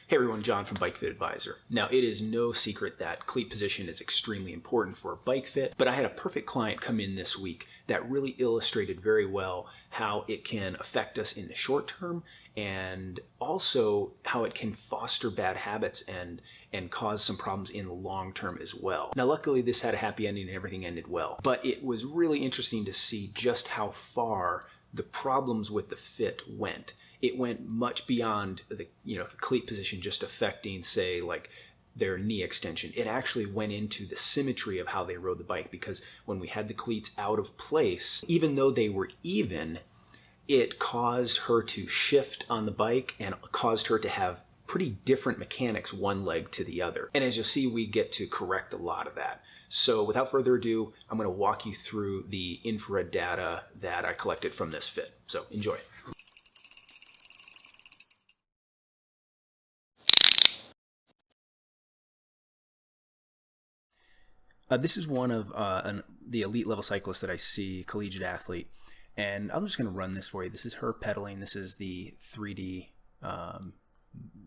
Hey everyone, John from Bike Fit Advisor. Now, it is no secret that cleat position is extremely important for bike fit, but I had a perfect client come in this week that really illustrated very well how it can affect us in the short term and also how it can foster bad habits and cause some problems in the long term as well. Now, luckily this had a happy ending and everything ended well, but it was really interesting to see just how far the problems with the fit went. It went much beyond the cleat position just affecting, say, like their knee extension. It actually went into the symmetry of how they rode the bike, because when we had the cleats out of place, even though they were even, it caused her to shift on the bike and caused her to have pretty different mechanics one leg to the other. And as you'll see, we get to correct a lot of that. So without further ado, I'm going to walk you through the infrared data that I collected from this fit. So enjoy. This is one of the elite level cyclists that I see, collegiate athlete, and I'm just going to run this for you. This is her pedaling. This is the 3D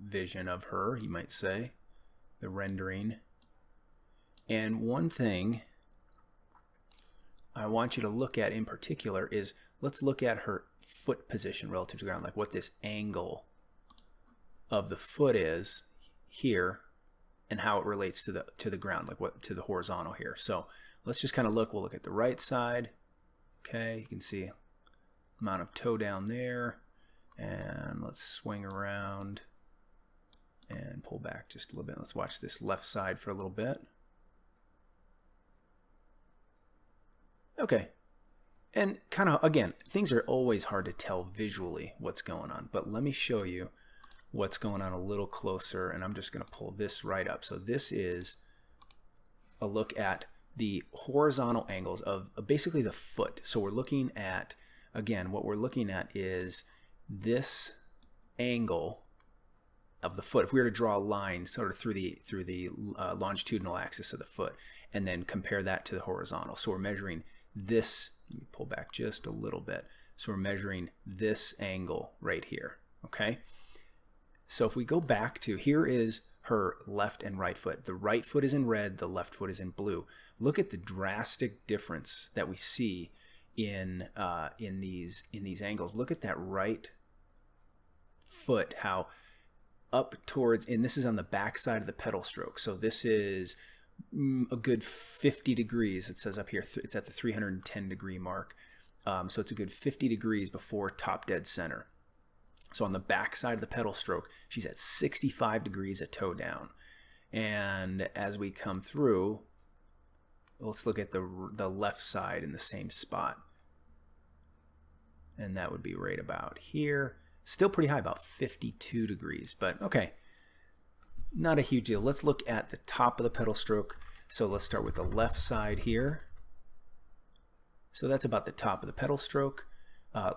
vision of her, you might say, the rendering. And one thing I want you to look at in particular is, let's look at her foot position relative to the ground, like what this angle of the foot is here, and how it relates to the ground, like what to the horizontal here. So let's just kind of look. We'll look at the right side. Okay, you can see amount of toe down there, and let's swing around and pull back just a little bit. Let's watch this left side for a little bit. Okay, and kind of, again, things are always hard to tell visually what's going on, but let me show you what's going on a little closer, and I'm just going to pull this right up. So this is a look at the horizontal angles of basically the foot. So we're looking at, again, what we're looking at is this angle of the foot. If we were to draw a line sort of through the longitudinal axis of the foot and then compare that to the horizontal. So we're measuring this, let me pull back just a little bit. So we're measuring this angle right here, okay? So if we go back to, here is her left and right foot. The right foot is in red, the left foot is in blue. Look at the drastic difference that we see in these angles. Look at that right foot, how up towards, and this is on the back side of the pedal stroke. So this is a good 50 degrees. It says up here, it's at the 310 degree mark. So it's a good 50 degrees before top dead center. So on the back side of the pedal stroke, she's at 65 degrees of toe down. And as we come through, let's look at the left side in the same spot. And that would be right about here. Still pretty high, about 52 degrees, but okay. Not a huge deal. Let's look at the top of the pedal stroke. So let's start with the left side here. So that's about the top of the pedal stroke.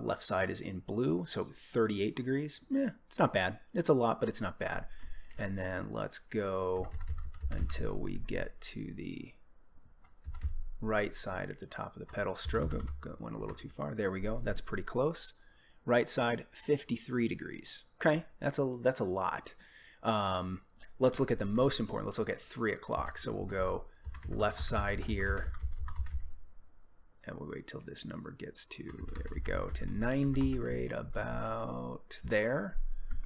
Left side is in blue, so 38 degrees. It's not bad. It's a lot, but it's not bad. And then let's go until we get to the right side at the top of the pedal stroke. Went a little too far. There we go. That's pretty close. Right side, 53 degrees. Okay, that's a lot. Let's look at the most important. Let's look at 3 o'clock. So we'll go left side here. And we'll wait till this number gets to, there we go, to 90, right about there.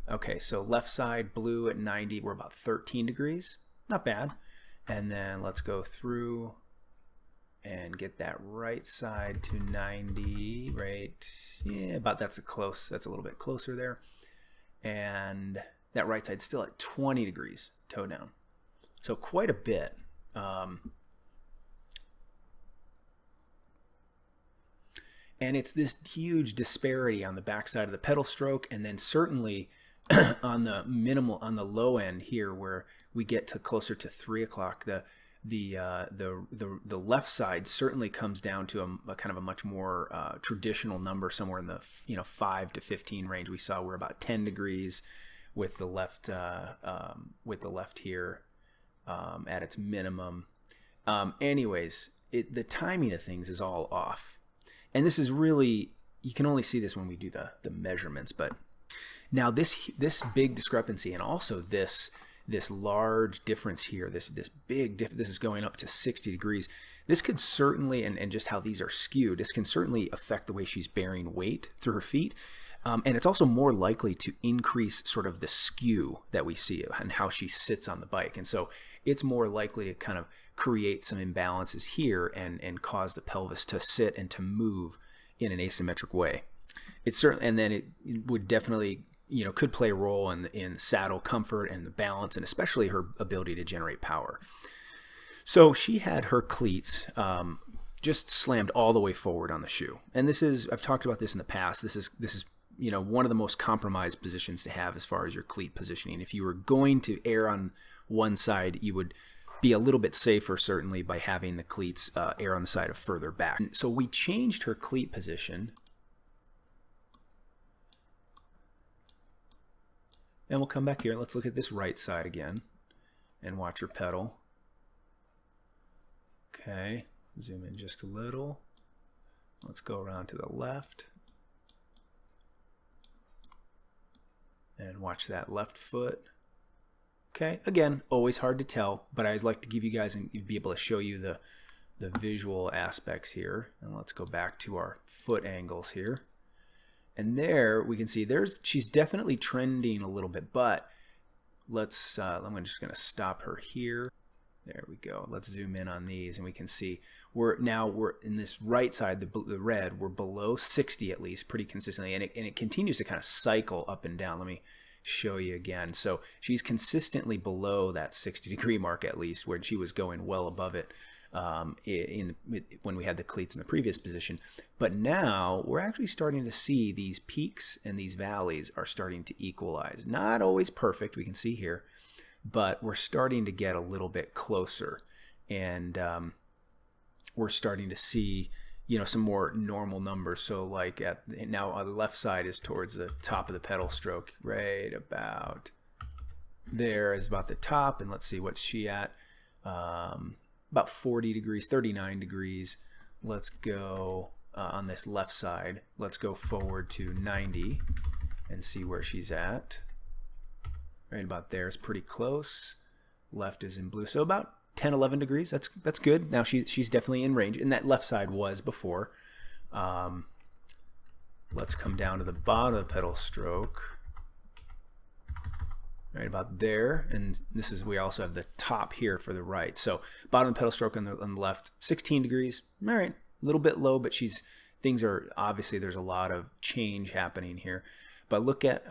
Okay, so left side blue at 90, we're about 13 degrees. Not bad. And then let's go through and get that right side to 90, right? Yeah, about that's a little bit closer there. And that right side's still at 20 degrees toe down. So quite a bit. And it's this huge disparity on the backside of the pedal stroke, and then certainly on the low end here, where we get to closer to 3 o'clock, the left side certainly comes down to a kind of a much more traditional number, somewhere in the 5 to 15 range. We saw we're about 10 degrees with the left here at its minimum. Anyways, the timing of things is all off. And this is really, you can only see this when we do the measurements, but Now this big discrepancy, and also this large difference here, this is going up to 60 degrees. This could certainly, and just how these are skewed, this can certainly affect the way she's bearing weight through her feet. And it's also more likely to increase sort of the skew that we see and how she sits on the bike. And so it's more likely to kind of create some imbalances here and cause the pelvis to sit and to move in an asymmetric way. It's certainly, and then it would definitely, could play a role in saddle comfort and the balance, and especially her ability to generate power. So she had her cleats just slammed all the way forward on the shoe. And this is, I've talked about this in the past, this is one of the most compromised positions to have as far as your cleat positioning. If you were going to err on one side, you would be a little bit safer certainly by having the cleats err on the side of further back. So we changed her cleat position. And we'll come back here. Let's look at this right side again and watch her pedal. Okay, zoom in just a little. Let's go around to the left. And watch that left foot. Okay, again, always hard to tell, but I always like to give you guys and be able to show you the visual aspects here. And let's go back to our foot angles here. And there we can see she's definitely trending a little bit, but let's I'm just going to stop her here. There we go. Let's zoom in on these and we can see we're in this right side, the red, we're below 60 at least pretty consistently, and it continues to kind of cycle up and down. Let me show you again. So she's consistently below that 60-degree mark at least, where she was going well above it when we had the cleats in the previous position. But now we're actually starting to see these peaks and these valleys are starting to equalize. Not always perfect, we can see here, but we're starting to get a little bit closer, and we're starting to see some more normal numbers. So like now on the left side is towards the top of the pedal stroke, right about there is about the top, and let's see what's she at, about 40 degrees, 39 degrees. Let's go on this left side, let's go forward to 90 and see where she's at. Right about there is pretty close. Left is in blue, so about 10, 11 degrees. That's good. Now she's definitely in range, and that left side was before. Let's come down to the bottom of the pedal stroke. Right about there, and we also have the top here for the right. So bottom of the pedal stroke on the left, 16 degrees. All right, a little bit low, but things are obviously, there's a lot of change happening here. But look at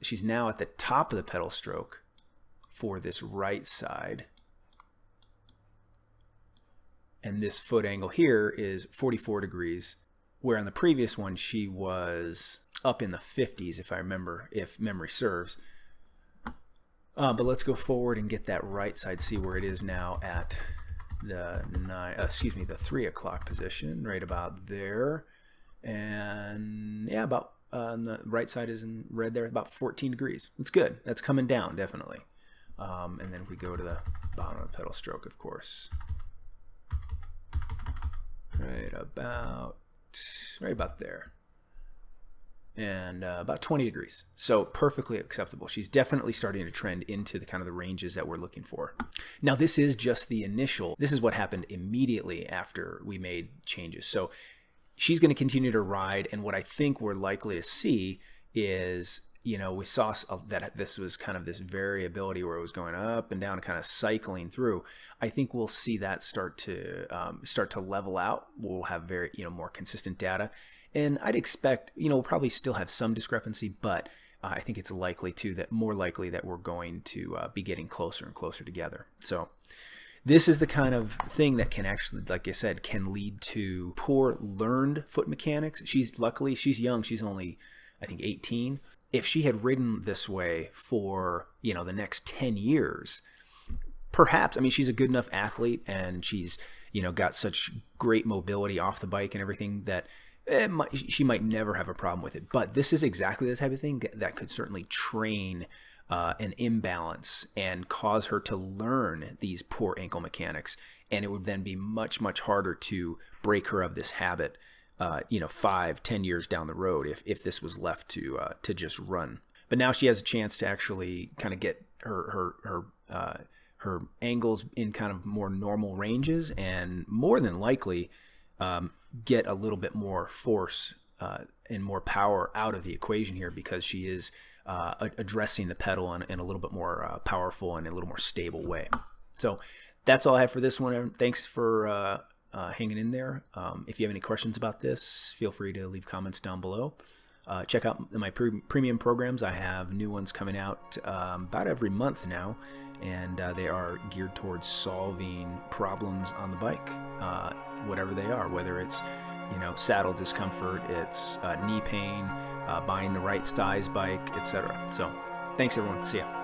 she's now at the top of the pedal stroke for this right side. And this foot angle here is 44 degrees, where on the previous one she was up in the 50s, if memory serves. But let's go forward and get that right side, see where it is now at the 3 o'clock position, right about there. And yeah, about on the right side is in red there, about 14 degrees. That's good. That's coming down, definitely. And then we go to the bottom of the pedal stroke, of course. Right about there. And about 20 degrees. So perfectly acceptable. She's definitely starting to trend into the kind of the ranges that we're looking for. Now this is just the initial. This is what happened immediately after we made changes. So she's going to continue to ride, and what I think we're likely to see is, we saw that this was kind of this variability where it was going up and down, kind of cycling through. I think we'll see that start to level out. We'll have more consistent data, and I'd expect we'll probably still have some discrepancy, but I think it's more likely that we're going to be getting closer and closer together. So this is the kind of thing that can actually, like I said, can lead to poor learned foot mechanics. Luckily she's young. She's only, I think, 18. If she had ridden this way for, the next 10 years, perhaps, she's a good enough athlete, and she's, got such great mobility off the bike and everything that she might never have a problem with it. But this is exactly the type of thing that could certainly train an imbalance and cause her to learn these poor ankle mechanics, and it would then be much, much harder to break her of this habit 5-10 years down the road if this was left to just run. But now she has a chance to actually kind of get her angles in kind of more normal ranges, and more than likely get a little bit more force and more power out of the equation here, because she is addressing the pedal in a little bit more powerful and a little more stable way. So that's all I have for this one. Thanks for hanging in there. If you have any questions about this, feel free to leave comments down below. Check out my premium programs. I have new ones coming out about every month now, and they are geared towards solving problems on the bike, whatever they are, whether it's saddle discomfort, it's knee pain, buying the right size bike, etc. So thanks everyone. See ya.